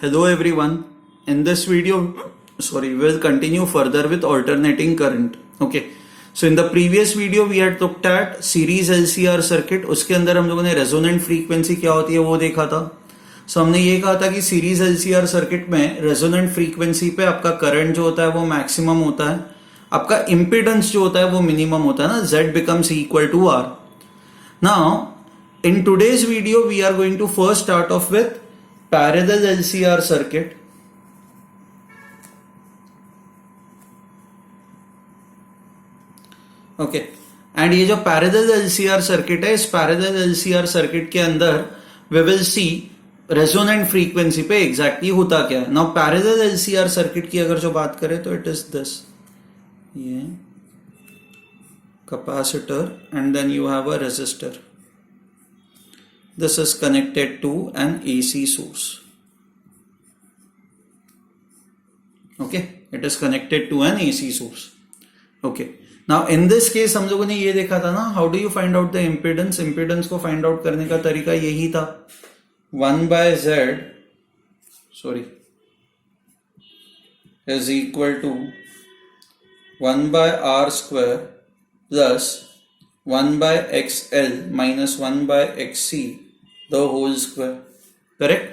Hello everyone. In this video, we'll continue further with alternating current. Okay. So in the previous video we had looked at series LCR circuit. उसके अंदर हम लोगों ने resonant frequency क्या होती है वो देखा था. सो हमने ये कहा था कि सीरीज LCR सर्किट में रेजोनेंट फ्रीक्वेंसी पे आपका करंट जो होता है वो मैक्सिमम होता है, आपका इम्पीडेंस जो होता है वो मिनिमम होता है ना. Z becomes equal to R. Now in today's video we are going to first start off with parallel LCR circuit. Okay and ये जो पैरेलल LCR सर्किट है, इस पैरेलल LCR सर्किट के अंदर we will see resonant frequency पे exactly होता क्या है. नाउ पैरेलल LCR सर्किट की अगर जो बात करें तो इट इज दिस, ये capacitor and then you have a resistor. This is connected to an AC source. Okay, it is connected to an AC source. Okay, now in this case हम लोगों ने ये देखा था ना, how do you find out the impedance? Impedance को find out करने का तरीका यही था, 1 by Z is equal to 1 by R square plus 1 by XL minus 1 by XC the whole square. Correct?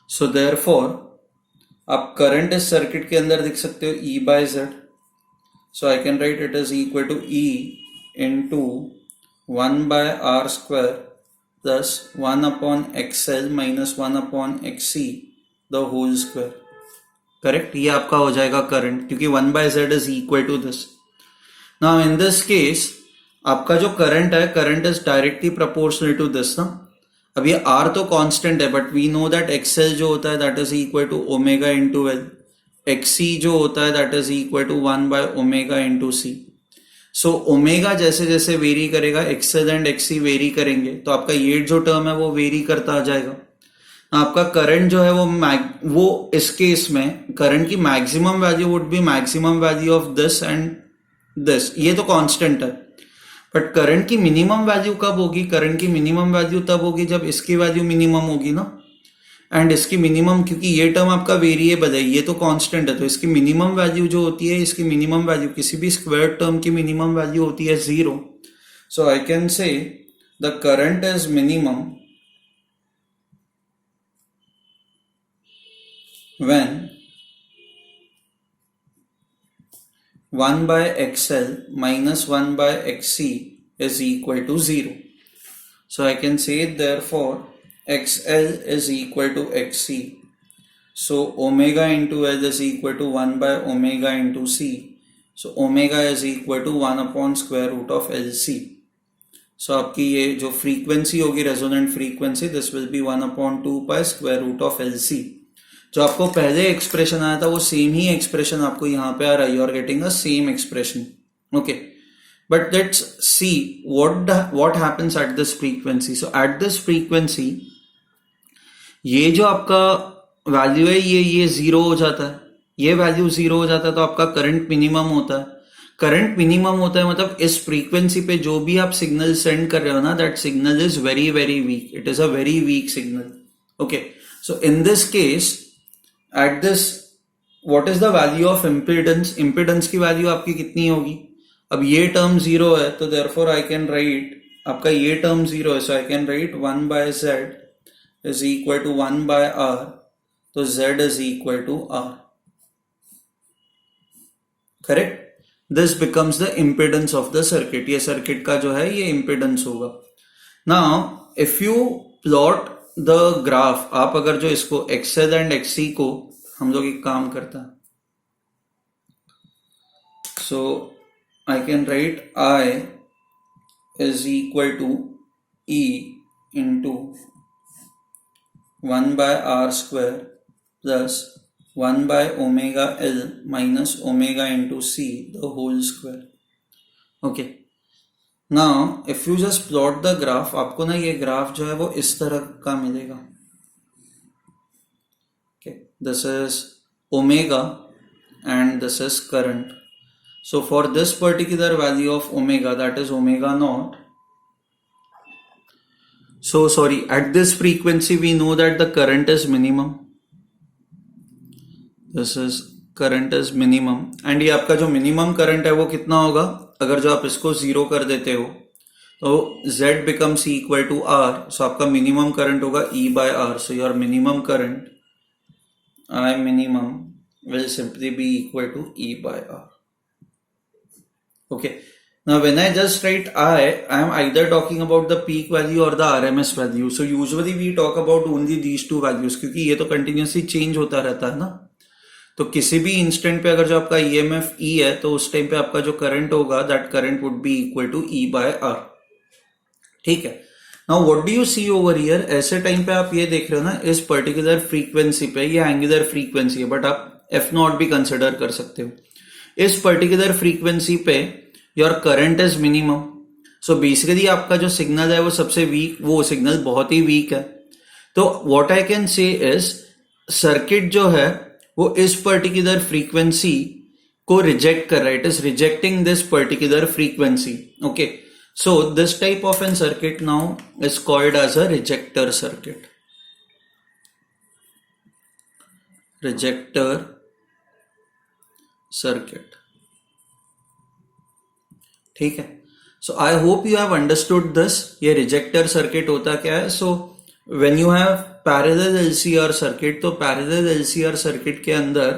So therefore आप करंट इस circuit के अंदर देख सकते हो E by Z. So I can write it as equal to E into 1 by R square plus 1 upon XL minus 1 upon XC the whole square. Correct? ये आपका हो जाएगा करंट, क्योंकि 1 by Z is equal to this. Now in this case आपका जो current है, current is directly proportional to this ना. अब ये R तो कांस्टेंट है, but we know that XL जो होता है that is equal to omega into L. XC जो होता है that is equal to 1 by omega into C. So omega जैसे जैसे वेरी करेगा, XL एंड XC वेरी करेंगे, तो आपका ये जो टर्म है वो वेरी करता आ जाएगा. आपका करंट जो है वो इस केस में करंट की maximum value would be maximum value of this and this. ये तो कांस्टेंट है, बट करंट की मिनिमम वैल्यू कब होगी? करंट की मिनिमम वैल्यू तब होगी जब इसकी वैल्यू मिनिमम होगी ना. एंड इसकी मिनिमम, क्योंकि ये टर्म आपका वेरिएबल है, ये तो कांस्टेंट है, तो इसकी मिनिमम वैल्यू जो होती है, इसकी मिनिमम वैल्यू किसी भी स्क्वायर टर्म की मिनिमम वैल्यू होती है 0. So I can say the current is minimum when 1 by XL minus 1 by XC is equal to 0. So I can say therefore XL is equal to XC. So omega into L is equal to 1 by omega into C. So omega is equal to 1 upon square root of LC. So आपकी ये जो frequency होगी resonant frequency, this will be 1 upon 2 pi square root of LC. जो आपको पहले expression आया था वो सेम ही एक्सप्रेशन आपको यहाँ पे आ रहा है. You are getting a same expression. Okay, but let's see what happens at this frequency. So at this frequency ये जो आपका वैल्यू है ये 0 हो जाता है, ये वैल्यू 0 हो जाता है, तो आपका करंट मिनिमम होता है. करंट मिनिमम होता है मतलब इस फ्रीक्वेंसी पे जो भी आप सिग्नल सेंड कर रहे हो ना, that signal is very very weak. It is a very weak signal. Okay, so in this case at this what is the value of impedance? impedance की वैल्यू आपकी कितनी होगी? अब ये टर्म 0 है, तो therefore I can write, आपका ये टर्म 0 है, so I can write 1 by Z is equal to 1 by R. तो Z is equal to R. Correct? This becomes the impedance of the circuit. ये सर्किट का जो है ये impedance होगा. Now if you plot the graph, आप अगर जो इसको XL एंड XC को हम लोग एक काम करता है, so I can write I is equal to E into 1 by R square plus 1 by omega L minus omega into C the whole square. Okay, now if you just plot the graph, आपको ना ये graph जो है वो इस तरह का मिलेगा. Okay, this is omega and this is current. So for this particular value of omega, that is omega naught, So sorry, at this frequency we know that the current is minimum. This is current is minimum and ये आपका जो minimum current है वो कितना होगा? अगर जो आप इसको जीरो कर देते हो तो Z becomes equal to R. So आपका minimum current होगा E by R. So your minimum current I minimum will simply be equal to E by R. Okay. Now when I just write I am either talking about the peak value or the RMS value. So usually we talk about only these two values क्योंकि ये तो continuously change होता रहता है ना. तो किसी भी इंस्टेंट पे अगर जो आपका EMF E है तो उस टाइम पे आपका जो करंट होगा that current would be equal to E by R. ठीक है. Now what do you see over here? ऐसे टाइम पे आप ये देख रहे हो ना, इस पर्टिकुलर फ्रीक्वेंसी पे ये एंगुलर फ्रीक्वेंसी है बट आप F0 भी कंसिडर कर सकते हो. इस पर्टिकुलर फ्रीक्वेंसी पे your current is minimum. So basically आपका जो सिग्नल है वो सबसे वीक, वो सिग्नल बहुत ही वीक है. तो व्हाट आई कैन से इज सर्किट जो है वो इस पर्टिकुलर फ्रीक्वेंसी को रिजेक्ट कर रहा है. It is rejecting this particular frequency. Okay. So this type of an circuit now is called as a rejector circuit. Rejector circuit. ठीक है. So I hope you have understood this. ये rejector circuit होता क्या है? So when you have parallel LCR circuit, तो parallel LCR circuit के अंदर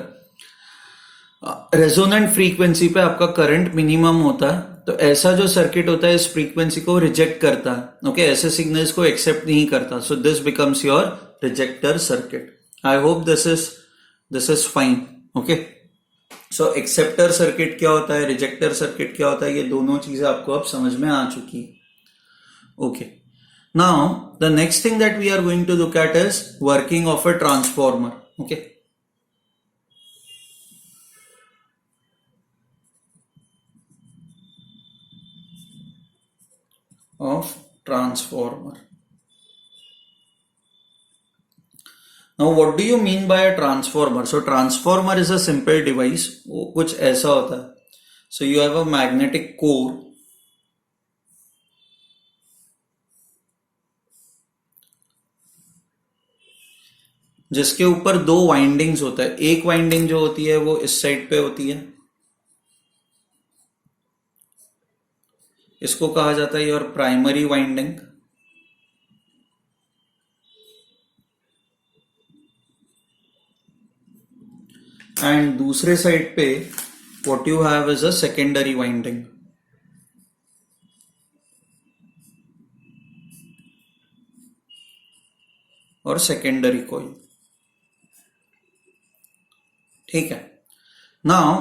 resonant frequency पे आपका करंट मिनिमम होता है. तो ऐसा जो सर्किट होता है इस फ्रीक्वेंसी को रिजेक्ट करता है. ओके. ऐसे सिग्नल्स को एक्सेप्ट नहीं करता. So this becomes your ejector circuit. I hope this is fine. Okay. So acceptor circuit क्या होता है, रिजेक्टर सर्किट क्या होता है, ये दोनों चीजें आपको अब समझ में आ चुकी. Okay. Now, the next thing that we are going to look at is working of a transformer. Okay. Of transformer. Now, what do you mean by a transformer? So, transformer is a simple device. वो कुछ ऐसा होता है. So, you have a magnetic core. जिसके ऊपर दो windings होता है. एक वाइंडिंग जो होती है वो इस साइड पे होती है. इसको कहा जाता है योर प्राइमरी वाइंडिंग. एंड दूसरे साइड पे what you have is a secondary winding. और सेकेंडरी कॉइल. ठीक है. Now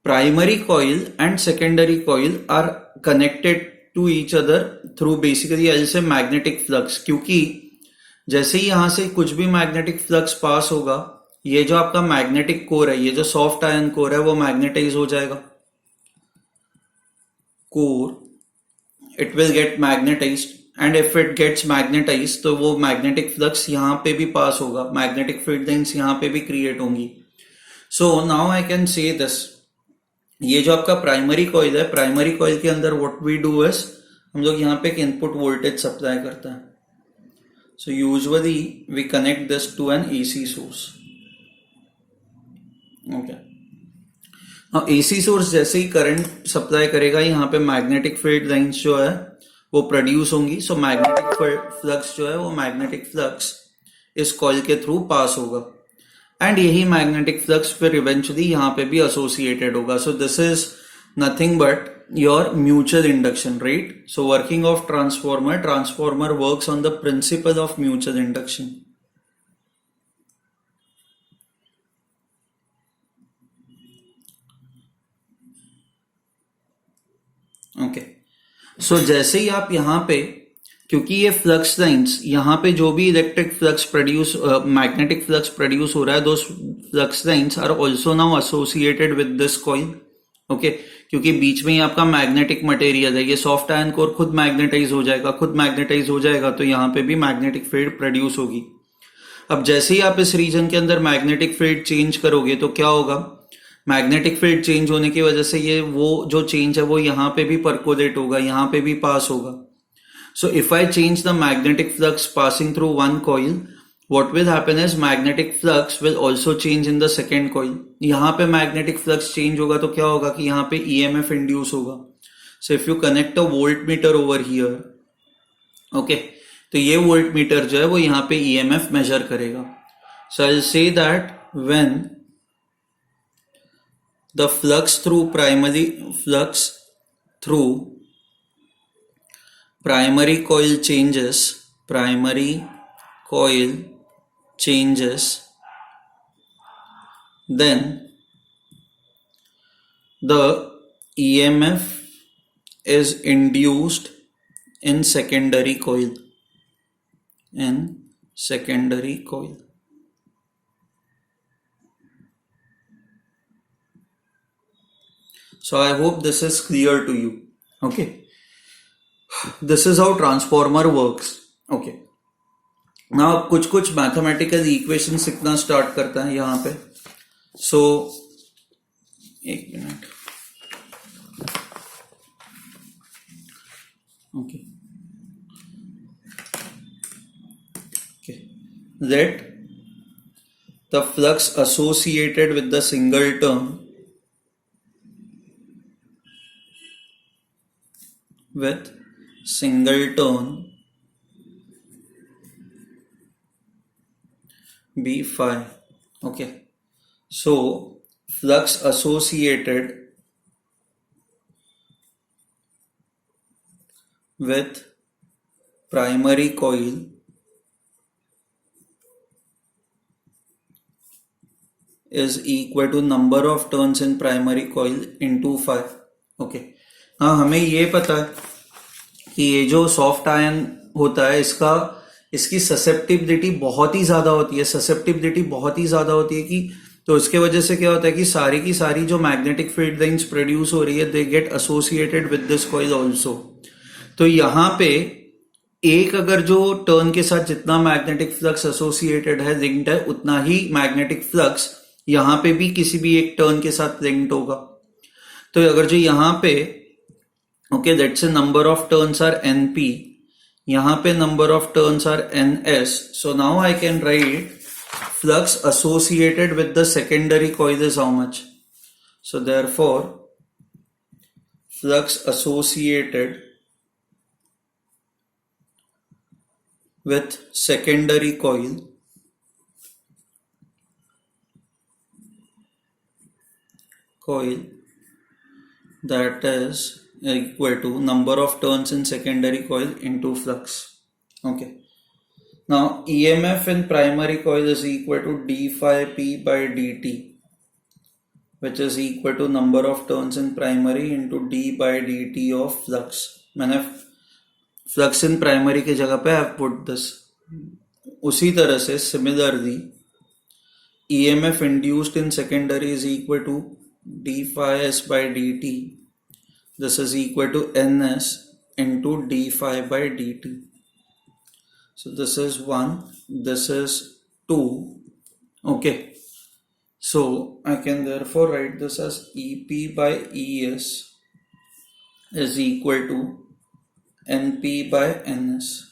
primary coil and secondary coil are connected to each other through basically I say magnetic flux. क्योंकि जैसे ही यहां से कुछ भी मैग्नेटिक फ्लक्स पास होगा, ये जो आपका मैग्नेटिक कोर है, ये जो सॉफ्ट आयन कोर है वो मैग्नेटाइज हो जाएगा. Core it will get magnetized and if it gets magnetize तो वो मैग्नेटिक फ्लक्स यहां पे भी पास होगा. मैग्नेटिक फील्ड लाइंस यहां पे भी क्रिएट होंगी. सो नाउ आई कैन से दिस. ये जो आपका प्राइमरी कॉइल है, प्राइमरी कॉइल के अंदर व्हाट वी डू इज हम लोग यहाँ पे एक इनपुट वोल्टेज सप्लाई करते हैं. So usually we connect this to an AC source. Okay. अब एसी सोर्स जैसे ही करंट सप्लाई करेगा, यहाँ पे मैग्नेटिक फील्ड लाइंस जो है वो प्रोड्यूस होंगी. सो मैग्नेटिक फ्लक्स जो है वो मैग्नेटिक फ्लक्स इस कॉइल के थ्रू पास होगा एंड यही मैग्नेटिक फ्लक्स फिर इवेंचुअली यहाँ पे भी एसोसिएटेड होगा. So this is nothing but your mutual induction, right? So working of transformer works on the principle of mutual induction. Okay. So जैसे ही आप यहाँ पे, क्योंकि ये फ्लक्स लाइंस यहाँ पे जो भी electric flux produce, magnetic flux produce हो रहा है, दो flux lines are also now associated with this coil. Okay. क्योंकि बीच में ही आपका मैग्नेटिक मटेरियल है, ये सॉफ्ट आयन कोर खुद मैग्नेटाइज हो जाएगा. खुद मैग्नेटाइज हो जाएगा तो यहाँ पे भी मैग्नेटिक फील्ड प्रोड्यूस होगी. अब जैसे ही आप इस रीजन के अंदर मैग्नेटिक फील्ड चेंज करोगे तो क्या होगा? मैग्नेटिक फील्ड चेंज होने की वजह से ये वो जो चेंज है वो यहाँ पे भी परकोलेट होगा, यहाँ पे भी पास होगा. So if I change the magnetic flux passing through one coil, what will happen is magnetic flux will also change in the second coil. यहाँ पे magnetic flux change होगा तो क्या होगा कि यहाँ पे EMF induce होगा. So if you connect a voltmeter over here, okay, तो ये voltmeter जो है वो यहाँ पे EMF measure करेगा. So I'll say that when the flux through primary coil changes, then the EMF is induced in secondary coil. So I hope this is clear to you. Okay. This is how transformer works. Okay. Now कुछ mathematical equations लिखना start करता है यहाँ पे. So एक minute. Okay. Let the flux associated with the single turn be phi. Okay. So flux associated with primary coil is equal to number of turns in primary coil into phi. Okay. हाँ, हमें ये पता है कि ये जो soft ion होता है इसकी ससेप्टिबिलिटी बहुत ही ज्यादा होती है कि तो इसके वजह से क्या होता है कि सारी की सारी जो मैग्नेटिक फील्ड लाइंस प्रोड्यूस हो रही है they get associated with this coil also. तो यहाँ पे एक अगर जो टर्न के साथ जितना मैग्नेटिक फ्लक्स एसोसिएटेड है लिंक्ड है उतना ही मैग्नेटिक फ्लक्स यहाँ पे भी किसी भी एक टर्न के साथ लिंक्ड होगा. तो अगर जो यहाँ पे okay, let's say number of turns are NP, यहाँ पे number of turns are NS. So now I can write flux associated with the secondary coil is how much? So therefore flux associated with secondary coil that is equal to number of turns in secondary coil into flux. Okay. Now EMF in primary coil is equal to d phi p by dt, which is equal to number of turns in primary into d by dt of flux. मैंने flux in primary की जगह पे I have put this. उसी तरह से similarly EMF induced in secondary is equal to d phi s by dt. This is equal to ns into d phi by dt. So this is 1, this is 2. Okay. So I can therefore write this as EP by ES is equal to NP by NS.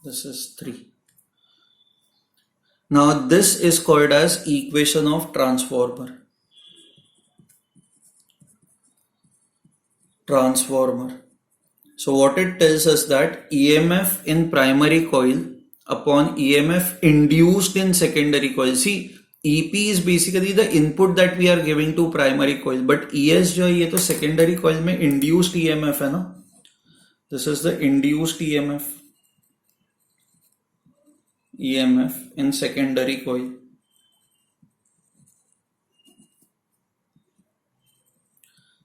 This is 3. Now this is called as equation of transformer. So what it tells us that EMF in primary coil upon EMF induced in secondary coil. See, EP is basically the input that we are giving to primary coil, but ES जो है ये तो secondary coil में induced EMF है ना. This is the induced EMF in secondary coil.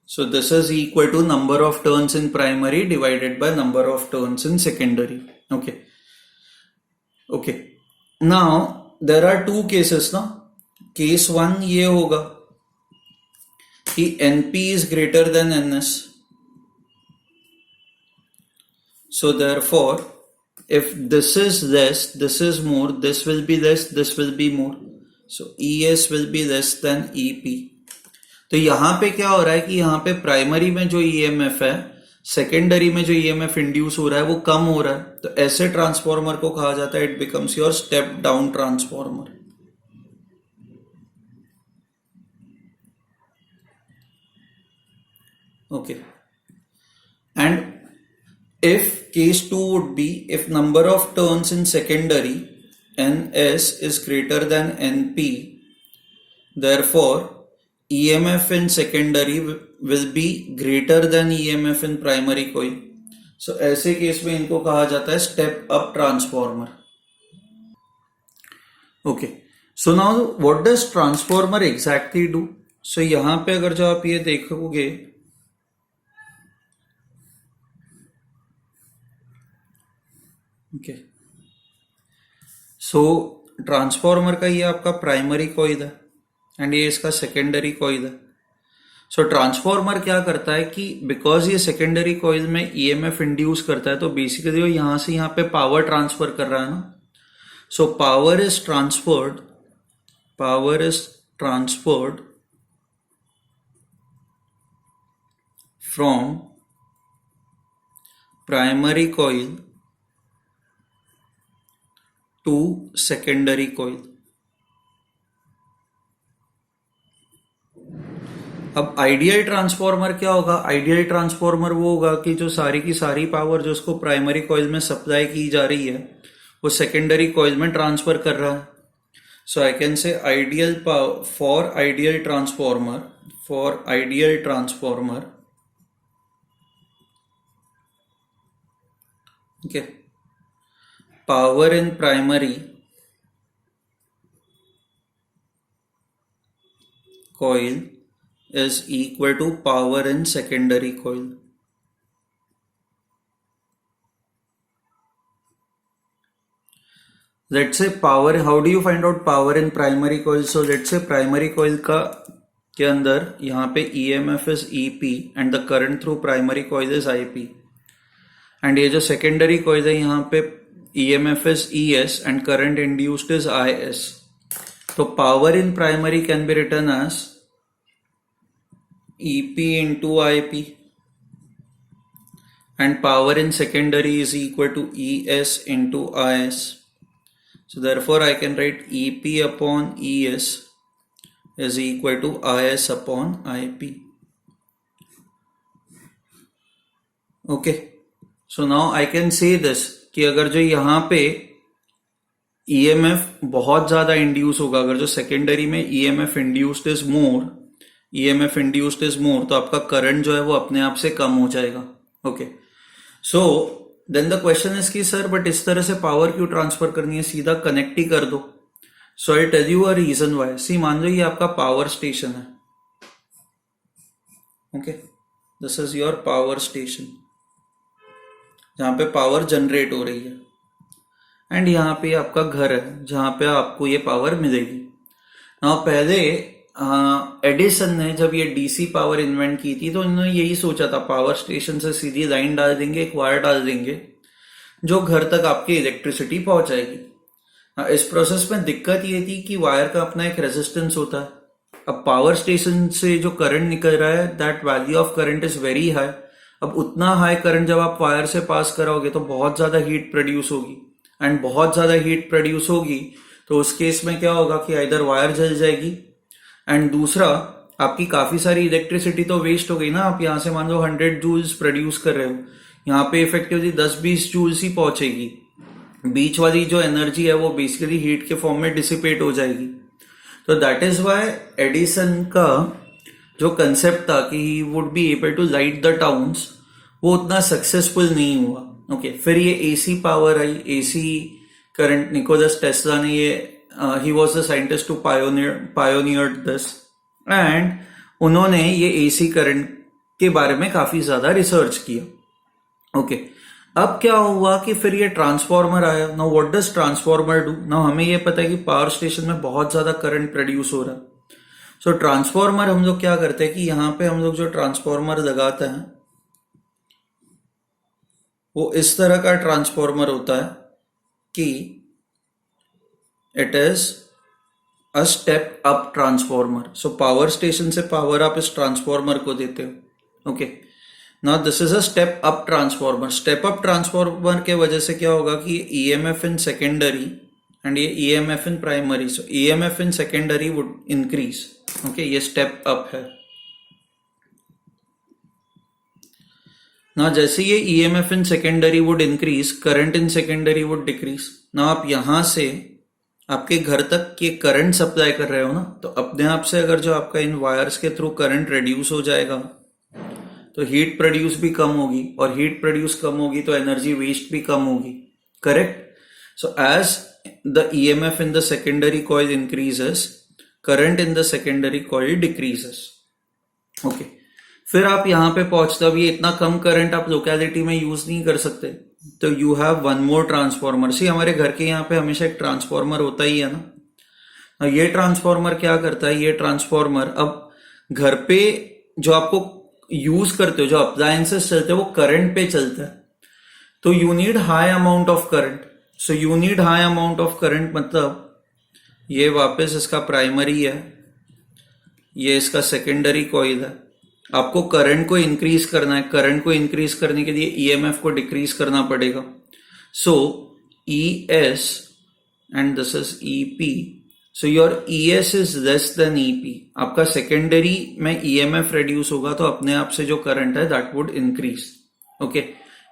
So this is equal to number of turns in primary divided by number of turns in secondary. Okay. Now there are two cases ना. Case 1 ये होगा कि NP is greater than NS. So therefore if this is less, this is more, this will be less, this will be more. So ES will be less than EP. तो यहाँ पे क्या हो रहा है कि यहाँ पे प्राइमरी में जो EMF है सेकेंडरी में जो ईएमएफ इंड्यूस हो रहा है वो कम हो रहा है, तो ऐसे ट्रांसफॉर्मर को कहा जाता है it becomes your step down transformer. Okay. And if case 2 would be if number of turns in secondary Ns is greater than Np, therefore EMF in secondary will be greater than EMF in primary coil. So ऐसे case में इनको कहा जाता है step up transformer. Okay, so now what does transformer exactly do? So यहां पे अगर जो आप ये देखोगे, ओके, सो ट्रांसफॉर्मर का ये आपका प्राइमरी कॉइल है एंड ये इसका सेकेंडरी कॉइल है. सो ट्रांसफॉर्मर क्या करता है कि बिकॉज ये सेकेंडरी कॉइल में ईएमएफ इंड्यूस करता है, तो बेसिकली वो यहां से यहां पे पावर ट्रांसफर कर रहा है ना. So power is transferred from primary coil to secondary coil. अब आइडियल ट्रांसफॉर्मर क्या होगा? आइडियल ट्रांसफॉर्मर वो होगा कि जो सारी की सारी पावर जो उसको प्राइमरी कॉइल में सप्लाई की जा रही है वो सेकेंडरी कॉइल में ट्रांसफर कर रहा है. So I can say ideal for ideal transformer okay, power in primary coil is equal to power in secondary coil. Let's say power, how do you find out power in primary coil? So let's say primary coil का के अंदर यहाँ पे EMF is EP and the current through primary coil is IP, and ये जो secondary coil है यहाँ पे EMF is ES and current induced is IS. So power in primary can be written as EP into IP, and power in secondary is equal to ES into IS. So therefore I can write EP upon ES is equal to IS upon IP. Okay, so now I can say this कि अगर जो यहाँ पे EMF बहुत ज्यादा induce होगा, अगर जो सेकेंडरी में ईएमएफ इंड्यूस्ड इज मोर, तो आपका करंट जो है वो अपने आप से कम हो जाएगा. Okay, so then the question is कि सर बट इस तरह से पावर क्यों ट्रांसफर करनी है, सीधा कनेक्ट ही कर दो. So I tell you a reason why. See, मान लो ये आपका पावर स्टेशन है. Okay, this is your power station जहां पे पावर जनरेट हो रही है, एंड यहाँ पे आपका घर है जहां पे आपको ये पावर मिलेगी. नाउ पहले एडिसन ने जब ये डीसी पावर इन्वेंट की थी तो इन्होंने यही सोचा था, पावर स्टेशन से सीधी लाइन डाल देंगे, एक वायर डाल देंगे जो घर तक आपकी इलेक्ट्रिसिटी पहुंचाएगी. इस प्रोसेस में दिक्कत ये थी कि वायर का अपना एक रेजिस्टेंस होता है. अब पावर स्टेशन से जो करंट निकल रहा है, that value of current is very high. अब उतना हाई करंट जब आप वायर से पास कराओगे तो बहुत ज्यादा हीट प्रोड्यूस होगी, एंड बहुत ज्यादा हीट प्रोड्यूस होगी तो उस केस में क्या होगा कि इधर वायर जल जाएगी, एंड दूसरा आपकी काफी सारी इलेक्ट्रिसिटी तो वेस्ट हो गई ना. आप यहाँ से मान लो 100 जूल्स प्रोड्यूस कर रहे हो, यहाँ पे इफेक्टिवली 10-20 जूल्स ही पहुंचेगी. बीच वाली जो एनर्जी है वो बेसिकली हीट के फॉर्म में डिसिपेट हो जाएगी. तो दैट इज वाई एडिसन का जो कंसेप्ट था कि he would be able to light the towns, वो उतना सक्सेसफुल नहीं हुआ. ओके, फिर ये एसी पावर आई, एसी करंट. निकोलस टेस्ला ने ये he was the scientist to pioneer this, and उन्होंने ये एसी करंट के बारे में काफी ज्यादा रिसर्च किया. ओके, अब क्या हुआ कि फिर ये ट्रांसफॉर्मर आया. Now what does transformer do? Now हमें ये पता है कि पावर स्टेशन में बहुत ज्यादा करंट प्रोड्यूस हो रहा है. सो ट्रांसफॉर्मर हम लोग क्या करते हैं कि यहाँ पे हम लोग जो ट्रांसफॉर्मर लगाते हैं वो इस तरह का ट्रांसफॉर्मर होता है कि it is a step up transformer. So power station से पावर आप इस ट्रांसफॉर्मर को देते हो. Okay, now this is a step up transformer. Step up transformer के वजह से क्या होगा कि ईएमएफ इन सेकेंडरी एंड ये EMF in primary, so EMF in secondary would increase. Okay, ये स्टेप अप है. ना जैसे ये EMF in secondary would increase, current in secondary would decrease. ना आप यहां से आपके घर तक ये करंट सप्लाई कर रहे हो ना, तो अपने आप से अगर जो आपका इन वायर्स के थ्रू करंट रिड्यूस हो जाएगा तो हीट प्रोड्यूस भी कम होगी, और हीट प्रोड्यूस कम होगी तो एनर्जी वेस्ट भी कम होगी. Correct. So as the EMF in the secondary coil increases, current in the secondary coil decreases. Okay, फिर आप यहां पे पहुंचते हो. अब ये इतना कम करंट आप लोकेलिटी में यूज नहीं कर सकते, तो you have one more transformer. See हमारे घर के यहाँ पे हमेशा एक ट्रांसफॉर्मर होता ही है ना. ये ट्रांसफॉर्मर क्या करता है, ये ट्रांसफॉर्मर अब घर पे जो आपको यूज करते हो, जो अप्लायंसेस चलते हैं वो करंट पे चलता है, तो you need high amount of current. So you need high amount of current, मतलब ये वापस इसका प्राइमरी है, ये इसका सेकेंडरी कॉइल है. आपको करंट को इंक्रीज करना है. करंट को इंक्रीज करने के लिए ईएमएफ को डिक्रीज करना पड़ेगा. सो ES and this is EP. So your ES is less than EP. आपका सेकेंडरी में ईएमएफ रिड्यूस होगा तो अपने आप से जो करंट है that would increase. Okay,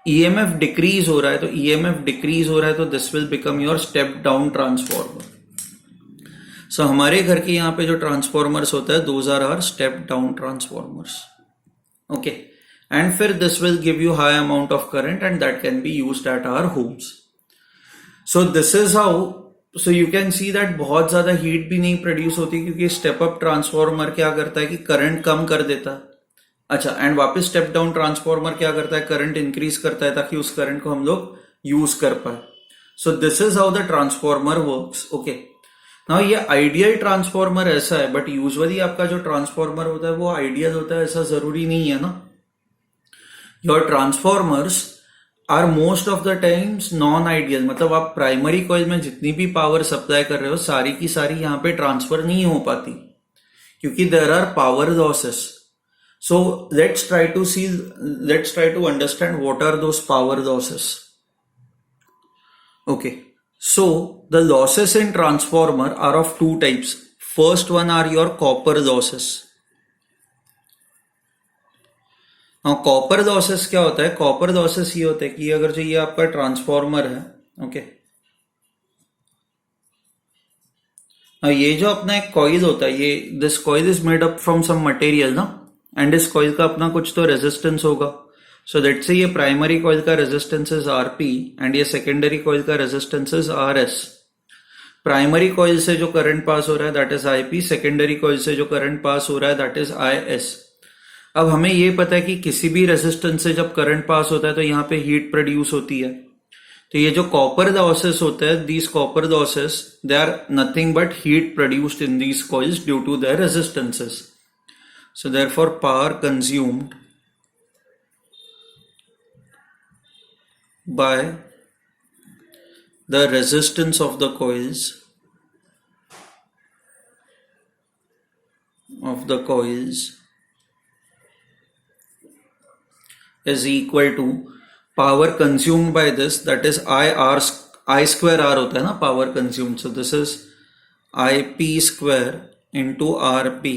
EMF decrease हो रहा है, तो ईएमएफ डिक्रीज हो रहा है तो this will become your step down transformer. So हमारे घर के यहाँ पे जो ट्रांसफॉर्मर्स होता है those are our step down transformers. Okay, and फिर this will give you high amount of current and that can be used at our homes. So this is how. So you can see that बहुत ज्यादा heat भी नहीं produce होती, क्योंकि step up transformer क्या करता है कि करंट कम कर देता है. अच्छा, एंड वापस स्टेप डाउन ट्रांसफॉर्मर क्या करता है, करंट इंक्रीज करता है ताकि उस करंट को हम लोग यूज कर पाए. सो this is how the transformer works. Okay, now ये आइडियल ट्रांसफॉर्मर ऐसा है, बट यूजुअली आपका जो ट्रांसफॉर्मर होता है वो आइडियल होता है, ऐसा जरूरी नहीं है ना. Your transformers are most of the times non ideal. मतलब आप प्राइमरी कॉइल में जितनी भी पावर सप्लाई कर रहे हो सारी की सारी यहाँ पे ट्रांसफर नहीं हो पाती, क्योंकि there are power losses. So let's try to understand what are those power losses. Okay, so the losses in transformer are of two types. First one are your copper losses. Now copper losses क्या होता है, copper losses ये होता है कि अगर जो ये आपका ट्रांसफॉर्मर है, ओके, ये जो अपना एक कॉइल होता है, ये this coil is made up from some material ना, एंड इस कॉइल का अपना कुछ तो रेजिस्टेंस होगा. सो लेट्स से ये प्राइमरी कॉइल का रेजिस्टेंस इज Rp एंड ये सेकेंडरी कॉइल का resistance is Rs. Primary coil से जो करंट पास हो रहा है that is Ip, secondary coil से जो करंट पास हो रहा है दैट इज Is. अब हमें ये पता है कि किसी भी रेजिस्टेंस से जब करंट पास होता है तो यहाँ पे हीट प्रोड्यूस होती है. तो ये जो कॉपर लॉसेस होते हैं, these copper losses they are nothing but heat produced in these coils due to their resistances. So therefore power consumed by the resistance of the coils is equal to power consumed by this, that is I square R होता है ना power consumed. So this is IP square into RP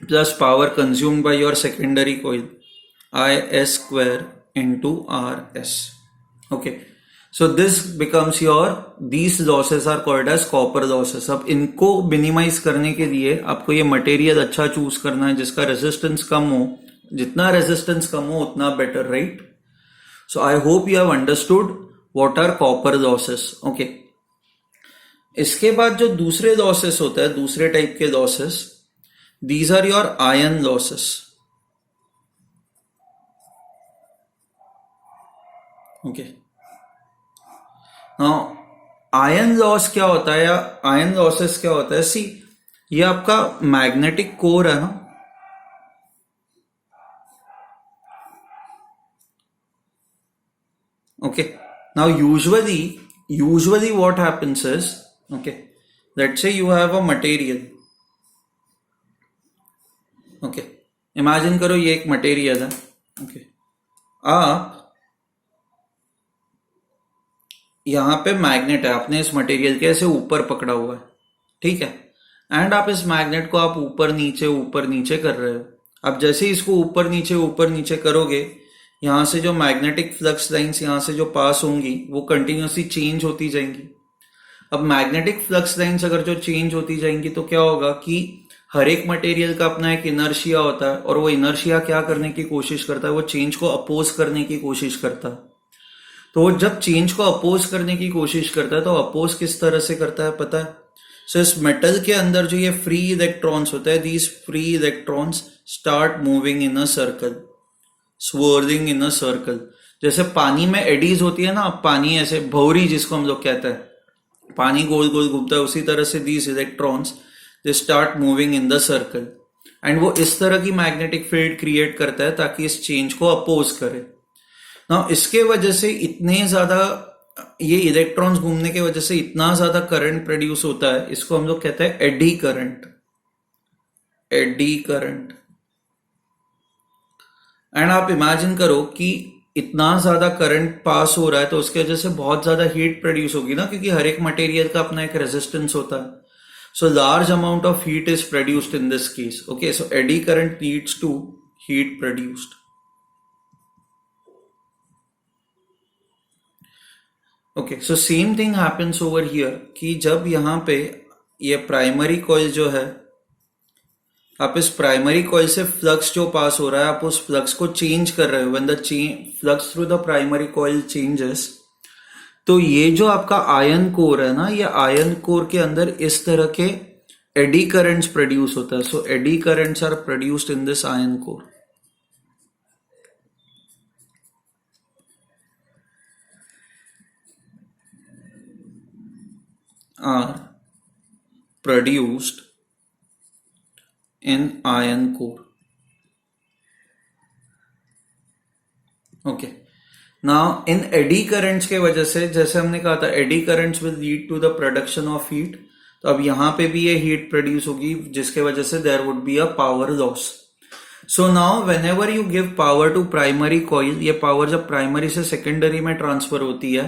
plus power consumed by your secondary coil IS square into Rs. Okay, so this becomes your, these losses are called as copper losses. अब इनको minimise करने के लिए आपको ये material अच्छा choose करना है जिसका रेजिस्टेंस कम हो. जितना रेजिस्टेंस कम हो उतना better, right. So I hope you have understood what are copper losses. Okay, इसके बाद जो दूसरे लॉसेस होता है, दूसरे टाइप के losses, these are your iron losses. Okay, now iron loss क्या होता है या आयन लॉसेस क्या होता है. सी, ये आपका मैग्नेटिक कोर है ना, okay. Now usually what happens is, okay, let's say you have a material. Okay, imagine करो ये एक मटेरियल है ओके, आप यहाँ पे मैग्नेट है, आपने इस मटेरियल के ऐसे ऊपर पकड़ा हुआ है, ठीक है, एंड आप इस मैग्नेट को आप ऊपर नीचे कर रहे हो। अब जैसे ही इसको ऊपर नीचे करोगे, यहाँ से जो मैग्नेटिक फ्लक्स लाइंस यहाँ से जो पास होंगी वो कंटिन्यूसली चेंज होती जाएंगी। अब मैग्नेटिक फ्लक्स लाइंस अगर जो चेंज होती जाएंगी तो क्या होगा कि हर एक मटेरियल का अपना एक इनर्शिया होता है, और वो इनर्शिया क्या करने की कोशिश करता है, वो चेंज को अपोज करने की कोशिश करता है। तो वो जब चेंज को अपोज करने की कोशिश करता है तो अपोज किस तरह से करता है पता है? सो इस मेटल के अंदर जो ये फ्री इलेक्ट्रॉन्स होता है, these free electrons start moving in a circle, swirling in a circle. जैसे पानी में एडीज होती है ना, पानी ऐसे भौरी जिसको हम लोग कहते हैं, पानी गोल गोल घूमता है, उसी तरह से these electrons they start moving in the circle, and वो इस तरह की मैग्नेटिक फील्ड क्रिएट करता है ताकि इस चेंज को अपोज करे ना। इसके वजह से इतने ज्यादा ये इलेक्ट्रॉन्स घूमने की वजह से इतना ज्यादा करंट प्रोड्यूस होता है, इसको हम लोग कहते हैं eddy current, eddy current. And आप इमेजिन करो कि इतना ज्यादा करंट पास हो रहा है तो उसकी वजह से बहुत ज्यादा हीट प्रोड्यूस होगी ना, क्योंकि हर एक मटेरियल का अपना एक रेजिस्टेंस होता है। So large amount of heat is produced in this case. Okay, so eddy current leads to heat produced. Okay, so same thing happens over here कि जब यहाँ पे ये प्राइमरी कॉइल जो है, आप इस प्राइमरी कॉइल से फ्लक्स जो पास हो रहा है आप उस फ्लक्स को चेंज कर रहे हो, when the flux through the primary coil changes, तो ये जो आपका आयन कोर है ना, ये आयन कोर के अंदर इस तरह के एडी करंट्स प्रोड्यूस होता है। So eddy currents are produced in this iron core, are produced in iron core. Okay, now in eddy currents के वजह से, जैसे हमने कहा था eddy currents will lead to the production of heat, तो अब यहाँ पे भी ये हीट प्रोड्यूस होगी जिसके वजह से there would be a power loss. So now whenever you give power to primary coil, ये पावर जब प्राइमरी से सेकेंडरी में ट्रांसफर होती है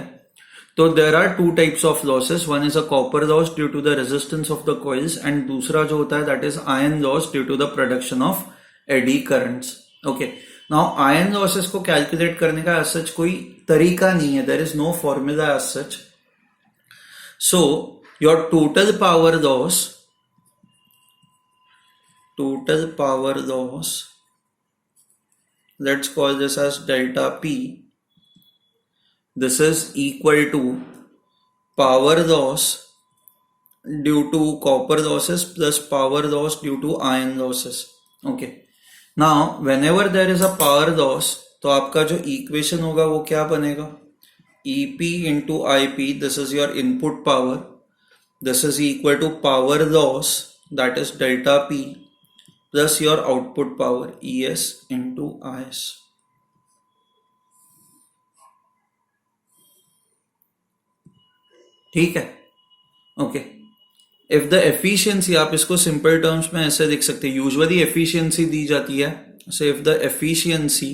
तो there are two types of losses. One is a copper loss due to the resistance of the coils, and दूसरा जो होता है that is iron loss due to the production of eddy currents. Okay, now iron losses को calculate करने का as such कोई तरीका नहीं है, there is no formula as such. So your total power loss, let's call this as delta P. This is equal to power loss due to copper losses plus power loss due to iron losses. Okay, now whenever there is a power loss, तो आपका जो equation होगा वो क्या बनेगा? EP into IP, this is your input power, this is equal to power loss, that is delta P, plus your output power ES into IS. ठीक है, okay. If the efficiency, आप इसको सिंपल टर्म्स में ऐसे लिख सकते हैं, usually efficiency दी जाती है, so if the efficiency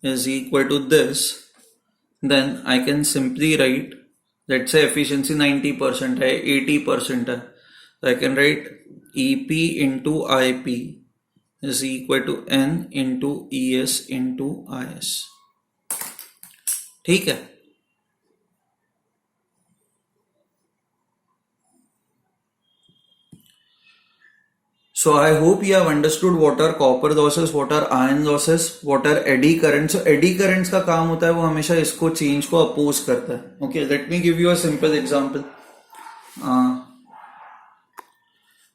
is equal to this, then I can simply write, let's say efficiency 90% है, 80% है, so I can write EP into IP is equal to N into ES into IS. ठीक है, so I hope you have understood what are copper losses, what are iron losses, what are eddy currents. So eddy currents का काम होता है वो हमेशा इसको change को अपोज करता है. Okay, let me give you a simple example.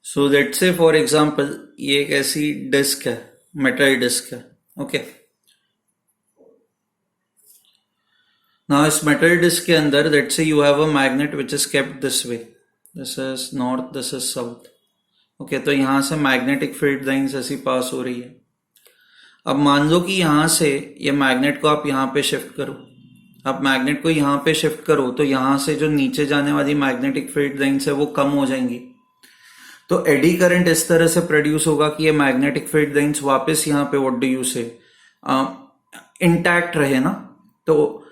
So let's say for example ये एक ऐसी डिस्क है, मेटल डिस्क है. Okay, now इस मेटल डिस्क के अंदर let's say you have a magnet which is kept this way. This is north, this is south. Okay, तो यहां से मैग्नेटिक फील्ड लाइंस ऐसी पास हो रही है. अब मान लो कि यहां से ये मैग्नेट को आप यहां पे शिफ्ट करो, आप मैग्नेट को यहां पे शिफ्ट करो तो यहां से जो नीचे जाने वाली मैग्नेटिक फील्ड लाइंस है वो कम हो जाएंगी. तो एडी करंट इस तरह से प्रोड्यूस होगा कि ये मैग्नेटिक फील्ड लाइंस वापस यहाँ पे व्हाट डू यू से इंटैक्ट रहे ना। तो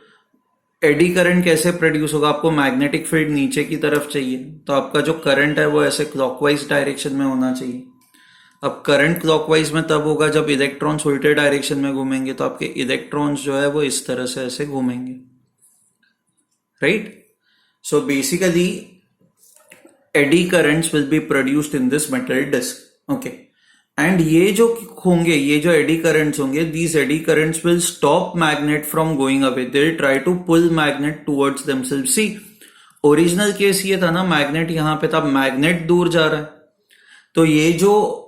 एडी करंट कैसे प्रोड्यूस होगा, आपको मैग्नेटिक फील्ड नीचे की तरफ चाहिए, तो आपका जो करंट है वो ऐसे क्लॉकवाइज डायरेक्शन में होना चाहिए। अब करंट क्लॉकवाइज में तब होगा जब इलेक्ट्रॉन्स उल्टे डायरेक्शन में घूमेंगे, तो आपके इलेक्ट्रॉन्स जो है वो इस तरह से ऐसे घूमेंगे, right. So basically eddy currents will be produced in this metal disc, okay. And ये जो होंगे, ये जो एडी करंट्स होंगे, these eddy currents will stop magnet from going away, they will try to pull magnet towards themselves. See original case ये था ना, magnet यहां पे था, मैग्नेट दूर जा रहा है, तो ये जो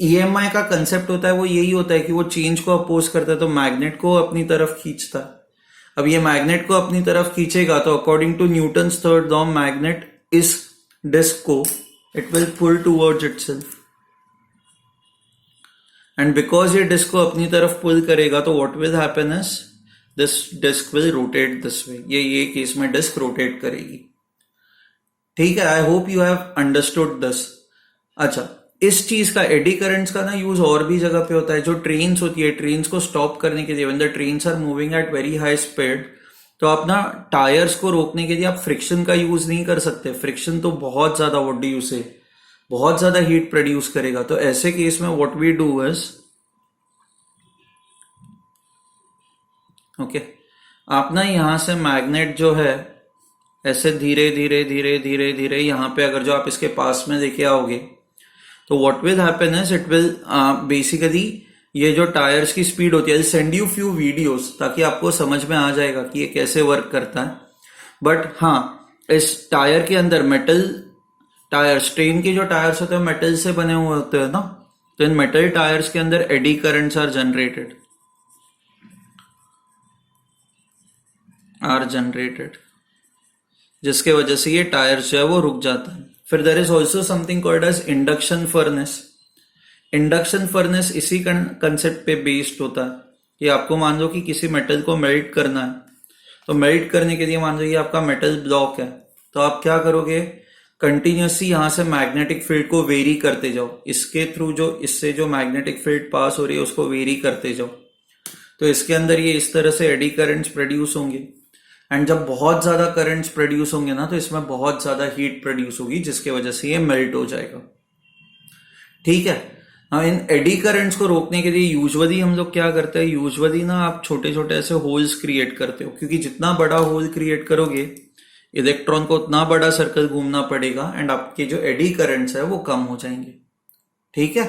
ईएमआई का कंसेप्ट होता है वो यही होता है कि वो चेंज को अपोज करता है, तो मैग्नेट को अपनी तरफ खींचता है। अब ये मैग्नेट को अपनी तरफ खींचेगा तो according to Newton's third law, magnet इस डिस्क को it will pull towards itself, and because ये डिस्क को अपनी तरफ पुल करेगा तो what will happen is this disc will rotate this way, ये केस में डिस्क रोटेट करेगी, ठीक है। I hope you have understood this. अच्छा, इस चीज का एडी करंट्स का ना यूज और भी जगह पे होता है। जो ट्रेन्स होती है, ट्रेन्स को स्टॉप करने के लिए, when the trains are moving at very high speed, तो आप ना टायर्स को रोकने के लिए आप फ्रिक्शन का यूज नहीं कर सकते। फ्रिक्शन तो बहुत ज्यादा व्हाट डू यू से बहुत ज्यादा हीट प्रोड्यूस करेगा। तो ऐसे केस में what we do is, okay, आप ना यहां से मैग्नेट जो है ऐसे धीरे धीरे धीरे धीरे धीरे यहां पे अगर जो आप इसके पास में लेके आओगे, तो what will happen is it will basically, ये जो टायर्स की स्पीड होती है, सेंड यू फ्यू वीडियोस ताकि आपको समझ में आ जाएगा कि ये कैसे वर्क करता है। बट हाँ, इस टायर के अंदर मेटल टायर्स, ट्रेन के जो टायर्स होते हैं मेटल से बने हुए होते हैं ना, तो इन मेटल टायर्स के अंदर एडी करंट्स आर जनरेटेड, जिसके वजह से ये टायर्स जो है वो रुक जाता है। फिर there is also something called as induction furnace. Induction furnace इसी कंसेप्ट पे बेस्ड होता है कि आपको मान लो कि किसी मेटल को मेल्ट करना है, तो मेल्ट करने के लिए मान लो ये आपका मेटल ब्लॉक है, तो आप क्या करोगे, कंटिन्यूसली यहां से मैग्नेटिक फील्ड को वेरी करते जाओ, इसके थ्रू जो इससे जो मैग्नेटिक फील्ड पास हो रही है उसको वेरी करते जाओ, तो इसके अंदर ये इस तरह से एडी करंट्स प्रोड्यूस होंगे। एंड जब बहुत ज्यादा करंट्स प्रोड्यूस होंगे ना, तो इसमें बहुत ज्यादा हीट प्रोड्यूस होगी, जिसके वजह से ये मेल्ट हो जाएगा, ठीक है। इन एडी करंट्स को रोकने के लिए यूजुअली हम लोग क्या करते हैं, यूजुअली ना आप छोटे छोटे ऐसे होल्स क्रिएट करते हो, क्योंकि जितना बड़ा होल क्रिएट करोगे इलेक्ट्रॉन को उतना बड़ा सर्कल घूमना पड़ेगा, एंड आपके जो एडी करंट्स है वो कम हो जाएंगे, ठीक है।